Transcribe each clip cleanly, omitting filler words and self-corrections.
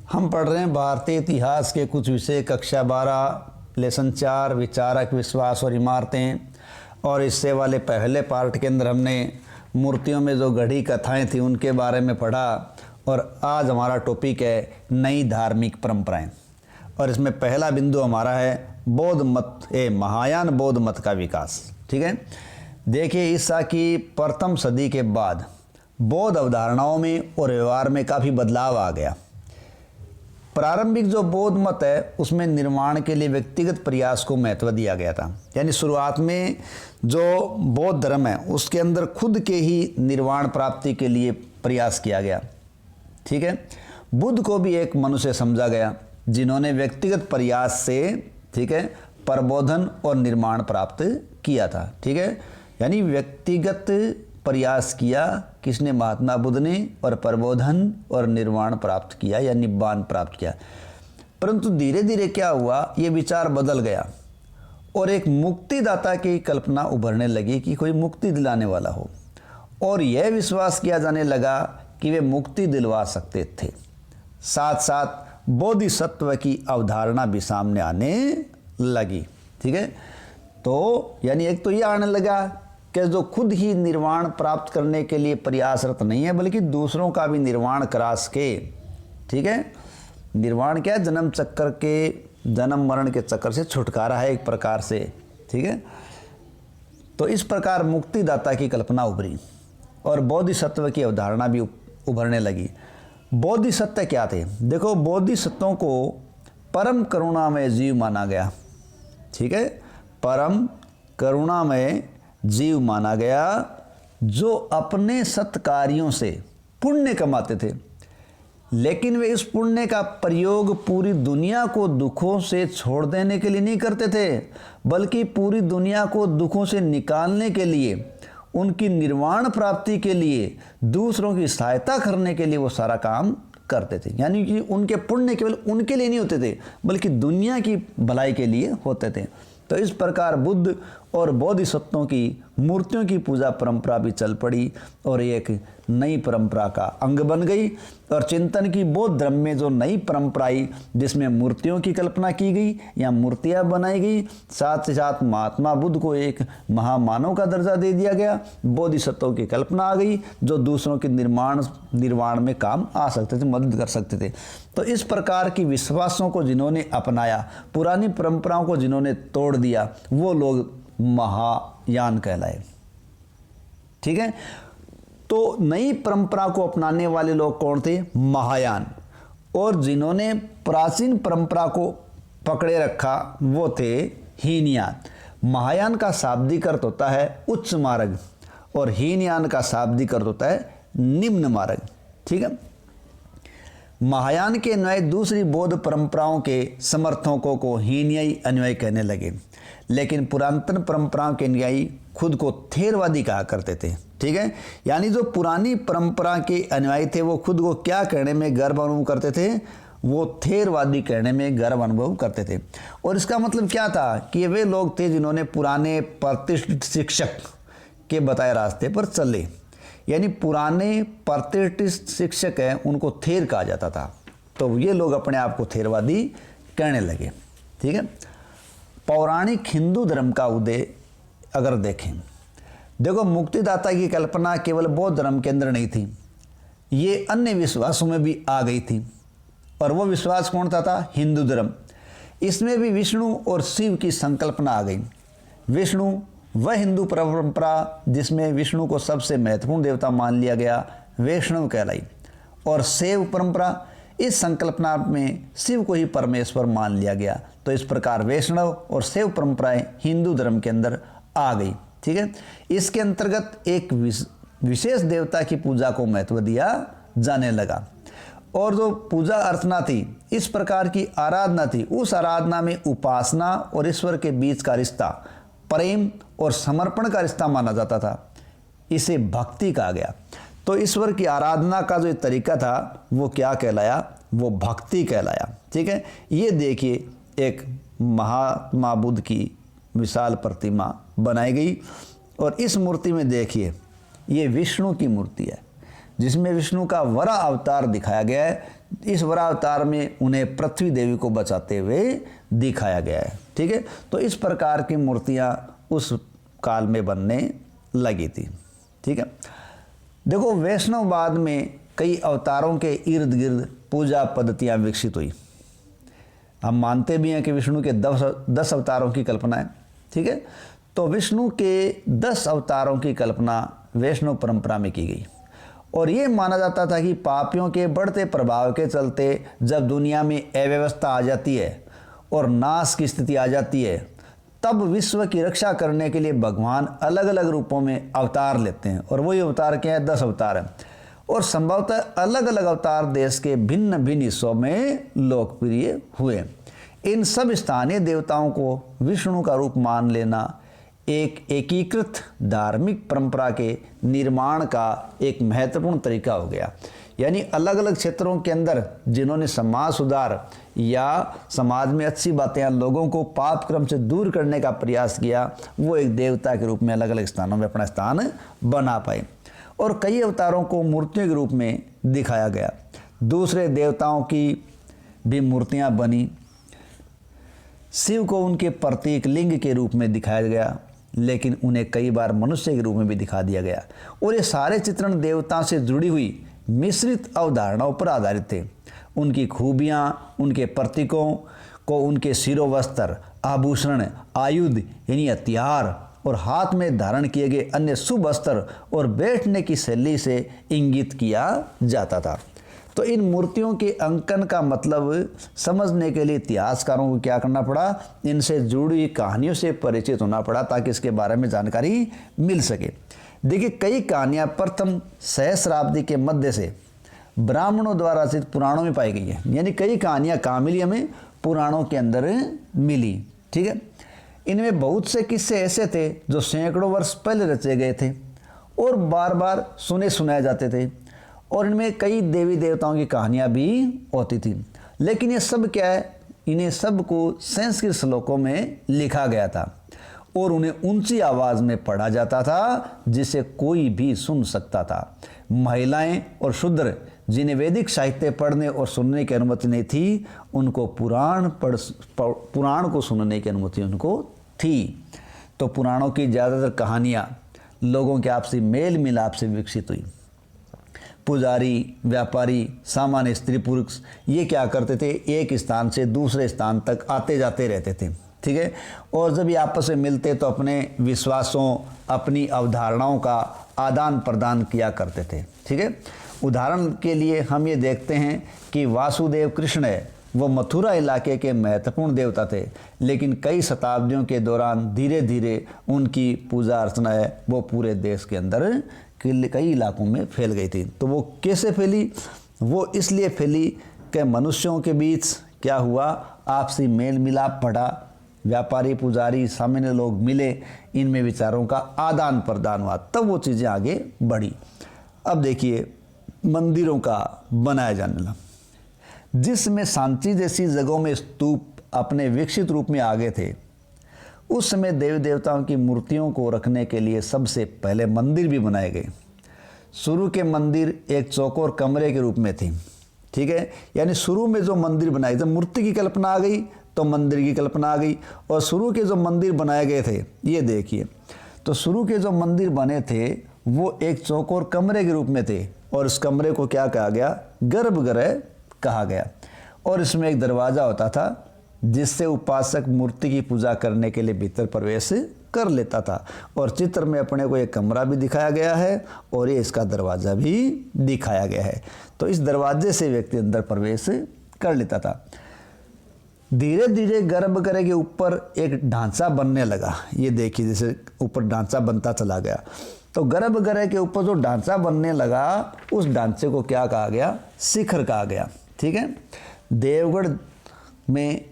हम पढ़ रहे हैं भारतीय इतिहास के कुछ विषय, कक्षा 12 लेसन 4 विचारक, विश्वास और इमारतें। और इससे वाले पहले पार्ट के अंदर हमने मूर्तियों में जो गढ़ी कथाएं थी उनके बारे में पढ़ा। और आज हमारा टॉपिक है नई धार्मिक परंपराएं। और इसमें पहला बिंदु हमारा है बौद्ध मत, महायान बौद्ध मत का विकास। ठीक है, देखिए ईसा की प्रथम सदी के बाद बौद्ध अवधारणाओं में और व्यवहार में काफ़ी बदलाव आ गया। प्रारंभिक जो बौद्ध मत है उसमें निर्माण के लिए व्यक्तिगत प्रयास को महत्व दिया गया था। यानी शुरुआत में जो बौद्ध धर्म है उसके अंदर खुद के ही निर्वाण प्राप्ति के लिए प्रयास किया गया। ठीक है, बुद्ध को भी एक मनुष्य समझा गया जिन्होंने व्यक्तिगत प्रयास से, ठीक है, प्रबोधन और निर्माण प्राप्त किया था। ठीक है, यानी व्यक्तिगत प्रयास किया किसने? महात्मा बुद्ध ने, और प्रबोधन और निर्वाण प्राप्त किया या निब्बान प्राप्त किया। परंतु धीरे धीरे क्या हुआ, ये विचार बदल गया और एक मुक्तिदाता की कल्पना उभरने लगी कि कोई मुक्ति दिलाने वाला हो, और यह विश्वास किया जाने लगा कि वे मुक्ति दिलवा सकते थे। साथ साथ बोधिसत्व की अवधारणा भी सामने आने लगी। ठीक है, तो यानी एक तो ये आने लगा कि जो खुद ही निर्वाण प्राप्त करने के लिए प्रयासरत नहीं है बल्कि दूसरों का भी निर्वाण करा सके। ठीक है, निर्वाण क्या है? जन्म चक्कर के, जन्म मरण के चक्कर से छुटकारा है एक प्रकार से। ठीक है, तो इस प्रकार मुक्तिदाता की कल्पना उभरी और बोधिसत्व की अवधारणा भी उभरने लगी। बोधिसत्व क्या थे? देखो, बोधिसत्वों को परम करुणामय जीव माना गया। ठीक है, परम करुणामय जीव माना गया जो अपने सत्कार्यों से पुण्य कमाते थे, लेकिन वे इस पुण्य का प्रयोग पूरी दुनिया को दुखों से छोड़ देने के लिए नहीं करते थे, बल्कि पूरी दुनिया को दुखों से निकालने के लिए, उनकी निर्वाण प्राप्ति के लिए, दूसरों की सहायता करने के लिए वो सारा काम करते थे। यानी कि उनके पुण्य केवल उनके लिए नहीं होते थे बल्कि दुनिया की भलाई के लिए होते थे। तो इस प्रकार बुद्ध और बोधिसत्वों की मूर्तियों की पूजा परंपरा भी चल पड़ी और एक नई परंपरा का अंग बन गई। और चिंतन की बौद्ध धर्म में जो नई परंपरा आई जिसमें मूर्तियों की कल्पना की गई या मूर्तियां बनाई गई, साथ ही साथ महात्मा बुद्ध को एक महामानव का दर्जा दे दिया गया। बोधिसत्वों की कल्पना आ गई जो दूसरों के निर्वाण में काम आ सकते थे, मदद कर सकते थे। तो इस प्रकार की विश्वासों को जिन्होंने अपनाया, पुरानी परंपराओं को जिन्होंने तोड़ दिया, वो लोग महायान कहलाए। ठीक है, तो नई परंपरा को अपनाने वाले लोग कौन थे? महायान। और जिन्होंने प्राचीन परंपरा को पकड़े रखा वो थे हीनयान। महायान का शाब्दिक अर्थ होता है उच्च मार्ग और हीनयान का शाब्दिक अर्थ होता है निम्न मार्ग। ठीक है, महायान के अनुयायी दूसरी बौद्ध परंपराओं के समर्थकों को हीनयायी अनुयायी कहने लगे, लेकिन पुरातन परंपराओं के अनुयायी खुद को थेरवादी कहा करते थे। ठीक है, यानी जो पुरानी परंपरा के अनुयायी थे वो खुद को क्या कहने में गर्व अनुभव करते थे? वो थेरवादी कहने में गर्व अनुभव करते थे। और इसका मतलब क्या था कि वे लोग थे जिन्होंने पुराने प्रतिष्ठित शिक्षक के बताए रास्ते पर चले। यानी पुराने प्रतिष्ठित शिक्षक हैं उनको थेर कहा जाता था, तो ये लोग अपने आप को थेरवादी कहने लगे। ठीक है, पौराणिक हिंदू धर्म का उदय अगर देखें, देखो मुक्तिदाता की कल्पना केवल बौद्ध धर्म के अंदर नहीं थी, ये अन्य विश्वासों में भी आ गई थी। और वो विश्वास कौन था? हिंदू धर्म। इसमें भी विष्णु और शिव की संकल्पना आ गई। विष्णु वह हिंदू परंपरा जिसमें विष्णु को सबसे महत्वपूर्ण देवता मान लिया गया, वैष्णव कहलाई। और शैव परंपरा, इस संकल्पना में शिव को ही परमेश्वर मान लिया गया। तो इस प्रकार वैष्णव और शैव परंपराएं हिंदू धर्म के अंदर आ गई। ठीक है, इसके अंतर्गत एक विशेष देवता की पूजा को महत्व दिया जाने लगा और जो पूजा अर्चना थी, इस प्रकार की आराधना थी, उस आराधना में उपासना और ईश्वर के बीच का रिश्ता प्रेम और समर्पण का रिश्ता माना जाता था। इसे भक्ति कहा गया। तो ईश्वर की आराधना का जो तरीका था वो क्या कहलाया? वो भक्ति कहलाया। ठीक है, ये देखिए एक महात्मा बुद्ध की विशाल प्रतिमा बनाई गई और इस मूर्ति में देखिए ये विष्णु की मूर्ति है जिसमें विष्णु का वरा अवतार दिखाया गया है इस वरावतार में उन्हें पृथ्वी देवी को बचाते हुए दिखाया गया है। ठीक है, तो इस प्रकार की मूर्तियाँ उस काल में बनने लगी थी। ठीक है, देखो वैष्णववाद में कई अवतारों के इर्द गिर्द पूजा पद्धतियाँ विकसित हुई। हम मानते भी हैं कि विष्णु के 10 अवतारों की कल्पना है। ठीक है, तो विष्णु के 10 अवतारों की कल्पना वैष्णव परंपरा में की गई और ये माना जाता था कि पापियों के बढ़ते प्रभाव के चलते जब दुनिया में अव्यवस्था आ जाती है और नाश की स्थिति आ जाती है, तब विश्व की रक्षा करने के लिए भगवान अलग अलग रूपों में अवतार लेते हैं और वही अवतार क्या है, 10 अवतार हैं और संभवतः अलग अलग अवतार देश के भिन्न भिन्न हिस्सों में लोकप्रिय हुए। इन सब स्थानीय देवताओं को विष्णु का रूप मान लेना एक एकीकृत धार्मिक परंपरा के निर्माण का एक महत्वपूर्ण तरीका हो गया। यानी अलग अलग क्षेत्रों के अंदर जिन्होंने समाज सुधार या समाज में अच्छी बातें, लोगों को पाप क्रम से दूर करने का प्रयास किया, वो एक देवता के रूप में अलग अलग स्थानों में अपना स्थान बना पाए और कई अवतारों को मूर्तियों के रूप में दिखाया गया। दूसरे देवताओं की भी मूर्तियां बनी। शिव को उनके प्रतीक लिंग के रूप में दिखाया गया, लेकिन उन्हें कई बार मनुष्य के रूप में भी दिखा दिया गया और ये सारे चित्रण देवताओं से जुड़ी हुई मिश्रित अवधारणाओं पर आधारित थे। उनकी खूबियाँ, उनके प्रतीकों को उनके शिरोवस्त्र, आभूषण, आयुध यानी हथियार और हाथ में धारण किए गए अन्य शुभ वस्त्र और बैठने की शैली से इंगित किया जाता था। तो इन मूर्तियों के अंकन का मतलब समझने के लिए इतिहासकारों को क्या करना पड़ा, इनसे जुड़ी हुई कहानियों से परिचित होना पड़ा ताकि इसके बारे में जानकारी मिल सके। देखिए कई कहानियाँ प्रथम सहस्राब्दी के मध्य से ब्राह्मणों द्वारा रचित पुराणों में पाई गई है। यानी कई कहानियाँ कहाँ मिली हमें, पुराणों के अंदर मिली। ठीक है, इनमें बहुत से किस्से ऐसे थे जो सैकड़ों वर्ष पहले रचे गए थे और बार बार सुने सुनाए जाते थे और इनमें कई देवी देवताओं की कहानियाँ भी होती थी। लेकिन ये सब क्या है, इन्हें सब को संस्कृत श्लोकों में लिखा गया था और उन्हें ऊंची आवाज़ में पढ़ा जाता था जिसे कोई भी सुन सकता था। महिलाएं और शूद्र जिन्हें वैदिक साहित्य पढ़ने और सुनने की अनुमति नहीं थी, उनको पुराण को सुनने की अनुमति उनको थी। तो पुराणों की ज़्यादातर कहानियाँ लोगों के आपसी मेल मिलाप से विकसित हुई। पुजारी, व्यापारी, सामान्य स्त्री पुरुष ये क्या करते थे, एक स्थान से दूसरे स्थान तक आते जाते रहते थे। ठीक है, और जब ये आपस में मिलते तो अपने विश्वासों, अपनी अवधारणाओं का आदान प्रदान किया करते थे। ठीक है, उदाहरण के लिए हम ये देखते हैं कि वासुदेव कृष्ण है, वो मथुरा इलाके के महत्वपूर्ण देवता थे, लेकिन कई शताब्दियों के दौरान धीरे धीरे उनकी पूजा अर्चना है वो पूरे देश के अंदर कई इलाकों में फैल गई थी। तो वो कैसे फैली, वो इसलिए फैली कि मनुष्यों के बीच क्या हुआ, आपसी मेल मिलाप बढ़ा, व्यापारी, पुजारी, सामान्य लोग मिले, इनमें विचारों का आदान प्रदान हुआ, तब वो चीज़ें आगे बढ़ी। अब देखिए मंदिरों का बनाया जाने लगा, जिसमें सांची जैसी जगहों में स्तूप अपने विकसित रूप में आगे थे। उस समय देवी देवताओं की मूर्तियों को रखने के लिए सबसे पहले मंदिर भी बनाए गए। शुरू के मंदिर एक चौकोर कमरे के रूप में थे। ठीक है, यानी शुरू में जो मंदिर बनाए, जब मूर्ति की कल्पना आ गई तो मंदिर की कल्पना आ गई। और शुरू के जो मंदिर बनाए गए थे, ये देखिए, तो शुरू के जो मंदिर बने थे वो एक चौकोर कमरे के रूप में थे और उस कमरे को क्या कहा गया, गर्भगृह कहा गया। और इसमें एक दरवाज़ा होता था जिससे उपासक मूर्ति की पूजा करने के लिए भीतर प्रवेश कर लेता था। और चित्र में अपने को एक कमरा भी दिखाया गया है और ये इसका दरवाज़ा भी दिखाया गया है। तो इस दरवाजे से व्यक्ति अंदर प्रवेश कर लेता था। धीरे धीरे गर्भगृह के ऊपर एक ढांचा बनने लगा। ये देखिए जैसे ऊपर ढांचा बनता चला गया। तो गर्भगृह के ऊपर जो ढांचा बनने लगा उस ढांचे को क्या कहा गया, शिखर कहा गया। ठीक है, देवगढ़ में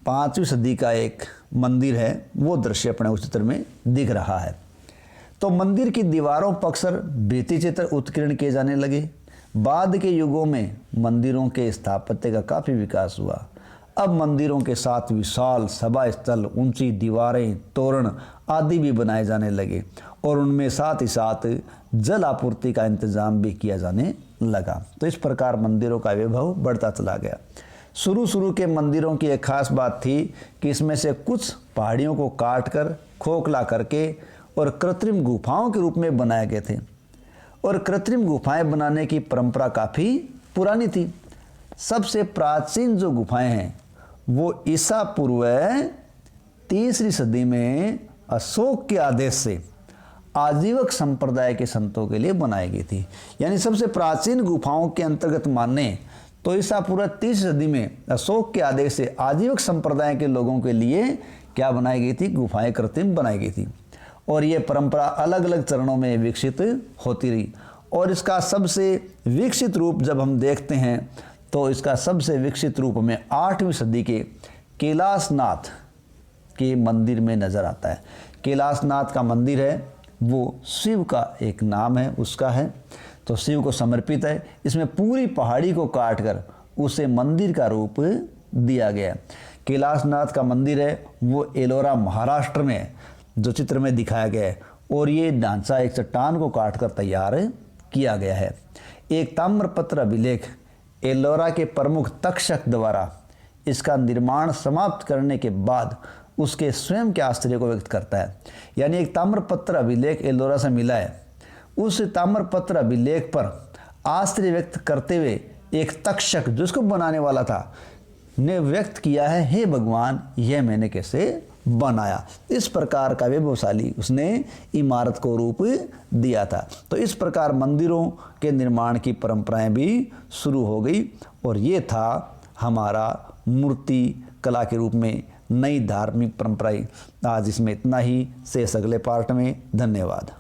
5वीं सदी का एक मंदिर है, वो दृश्य अपने उस चित्र में दिख रहा है। तो मंदिर की दीवारों पर अक्सर भित्ति चित्र उत्कीर्ण किए जाने लगे। बाद के युगों में मंदिरों के स्थापत्य का काफ़ी विकास हुआ। अब मंदिरों के साथ विशाल सभा स्थल, ऊंची दीवारें, तोरण आदि भी बनाए जाने लगे और उनमें साथ ही साथ जल आपूर्ति का इंतजाम भी किया जाने लगा। तो इस प्रकार मंदिरों का वैभव बढ़ता चला गया। शुरू के मंदिरों की एक खास बात थी कि इसमें से कुछ पहाड़ियों को काट कर खोखला करके और कृत्रिम गुफाओं के रूप में बनाए गए थे, और कृत्रिम गुफाएं बनाने की परंपरा काफ़ी पुरानी थी। सबसे प्राचीन जो गुफाएं हैं वो ईसा पूर्व 3री सदी में अशोक के आदेश से आजीवक संप्रदाय के संतों के लिए बनाई गई थी। यानी सबसे प्राचीन गुफाओं के अंतर्गत माने तो ईसा पूर्व 3री सदी में अशोक के आदेश से आजीवक संप्रदाय के लोगों के लिए क्या बनाई गई थी? गुफाएं कृत्रिम बनाई गई थी। और ये परंपरा अलग अलग चरणों में विकसित होती रही, और इसका सबसे विकसित रूप जब हम देखते हैं तो इसका सबसे विकसित रूप में 8वीं सदी के कैलाशनाथ के मंदिर में नज़र आता है। कैलाशनाथ का मंदिर है वो शिव का एक नाम है, उसका है, तो शिव को समर्पित है। इसमें पूरी पहाड़ी को काटकर उसे मंदिर का रूप दिया गया। कैलाशनाथ का मंदिर है वो एलोरा महाराष्ट्र में है, जो चित्र में दिखाया गया है, और ये ढांचा एक चट्टान को काटकर तैयार किया गया है। एक ताम्रपत्र अभिलेख एलोरा के प्रमुख तक्षक द्वारा इसका निर्माण समाप्त करने के बाद उसके स्वयं के आश्चर्य को व्यक्त करता है। यानी एक ताम्रपत्र अभिलेख एलोरा से मिला है, उस ताम्रपत्र अभिलेख पर आश्चर्य व्यक्त करते हुए एक तक्षक जो इसको बनाने वाला था ने व्यक्त किया है, हे भगवान यह मैंने कैसे बनाया। इस प्रकार का वैभवशाली उसने इमारत को रूप दिया था। तो इस प्रकार मंदिरों के निर्माण की परंपराएं भी शुरू हो गई, और ये था हमारा मूर्ति कला के रूप में नई धार्मिक परंपराएं। आज इसमें इतना ही, शेष अगले पार्ट में। धन्यवाद।